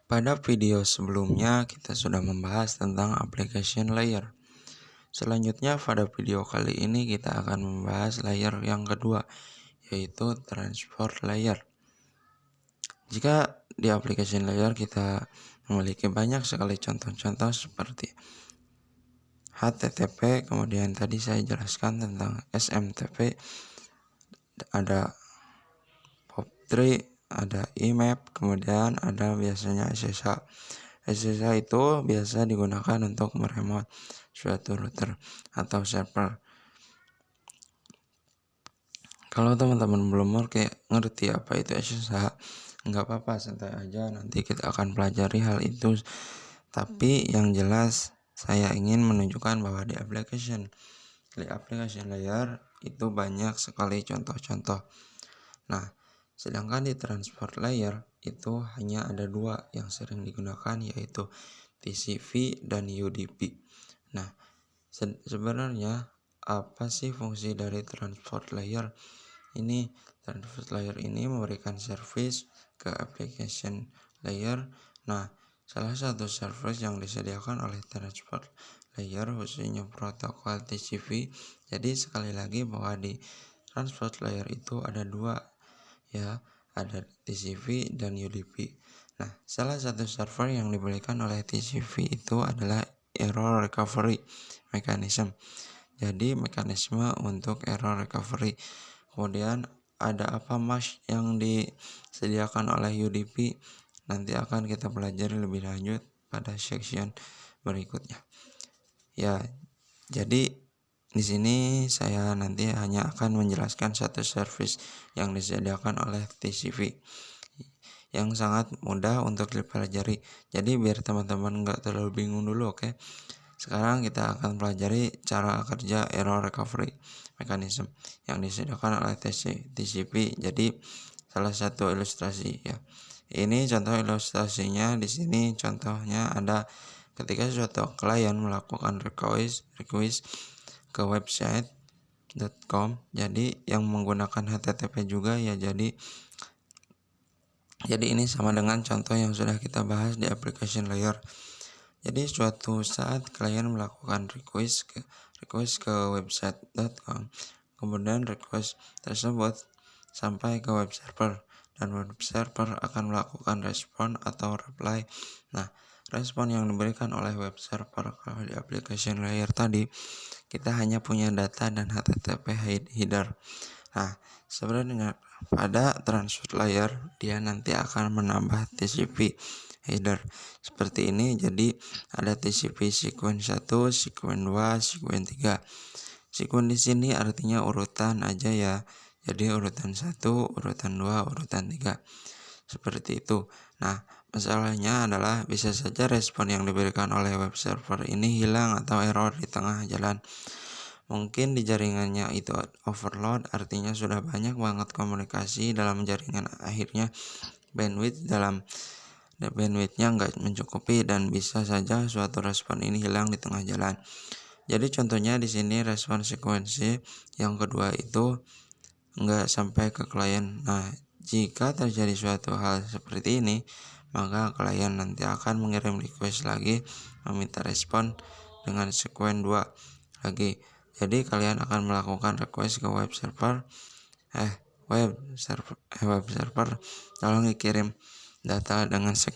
Pada video sebelumnya kita sudah membahas tentang application layer. Selanjutnya pada video kali ini kita akan membahas layer yang kedua, yaitu transport layer. Jika di application layer kita memiliki banyak sekali contoh-contoh seperti HTTP, kemudian tadi saya jelaskan tentang SMTP, ada POP3, ada IMAP, kemudian ada biasanya SSH. SSH itu biasa digunakan untuk meremote suatu router atau server. Kalau teman-teman belum ngerti apa itu SSH, nggak apa-apa, santai aja, nanti kita akan pelajari hal itu. Tapi yang jelas saya ingin menunjukkan bahwa di application layer itu banyak sekali contoh-contoh. Nah, sedangkan di transport layer itu hanya ada dua yang sering digunakan, yaitu TCP dan UDP. Nah, sebenarnya apa sih fungsi dari transport layer? Transport layer ini memberikan service ke application layer. Nah, salah satu service yang disediakan oleh transport layer khususnya protokol TCP. Jadi sekali lagi bahwa di transport layer itu ada dua, ya, ada TCP dan UDP. Nah, salah satu server yang diberikan oleh TCP itu adalah error recovery mechanism. Jadi mekanisme untuk error recovery. Kemudian ada apa mas yang disediakan oleh UDP? Nanti akan kita pelajari lebih lanjut pada section berikutnya. Ya, jadi di sini saya nanti hanya akan menjelaskan satu service yang disediakan oleh TCP yang sangat mudah untuk dipelajari. Jadi biar teman-teman nggak terlalu bingung dulu, oke? Sekarang kita akan pelajari cara kerja error recovery mechanism yang disediakan oleh TCP. Jadi salah satu ilustrasi, ya. Ini contoh ilustrasinya. Di sini contohnya ada ketika suatu klien melakukan request ke website.com, jadi yang menggunakan HTTP juga, ya. Jadi ini sama dengan contoh yang sudah kita bahas di application layer. Jadi suatu saat klien melakukan request ke website.com, kemudian request tersebut sampai ke web server, dan web server akan melakukan respon atau reply. Nah, respon yang diberikan oleh web server kalau di application layer tadi, kita hanya punya data dan HTTP header. Nah, sebenarnya pada transport layer dia nanti akan menambah TCP header seperti ini. Jadi ada TCP sequence 1, sequence 2, sequence 3. Sequence di sini artinya urutan aja, ya. Jadi urutan 1, urutan 2, urutan 3. Seperti itu. Nah, masalahnya adalah bisa saja respon yang diberikan oleh web server ini hilang atau error di tengah jalan. Mungkin di jaringannya itu overload, artinya sudah banyak banget komunikasi dalam jaringan, akhirnya bandwidthnya nggak mencukupi, dan bisa saja suatu respon ini hilang di tengah jalan. Jadi contohnya di sini respon sekuensi yang kedua itu nggak sampai ke klien. Nah, jika terjadi suatu hal seperti ini, maka klien nanti akan mengirim request lagi meminta respon dengan sekuen 2 lagi. Jadi kalian akan melakukan request ke web server, tolong dikirim data dengan sekuen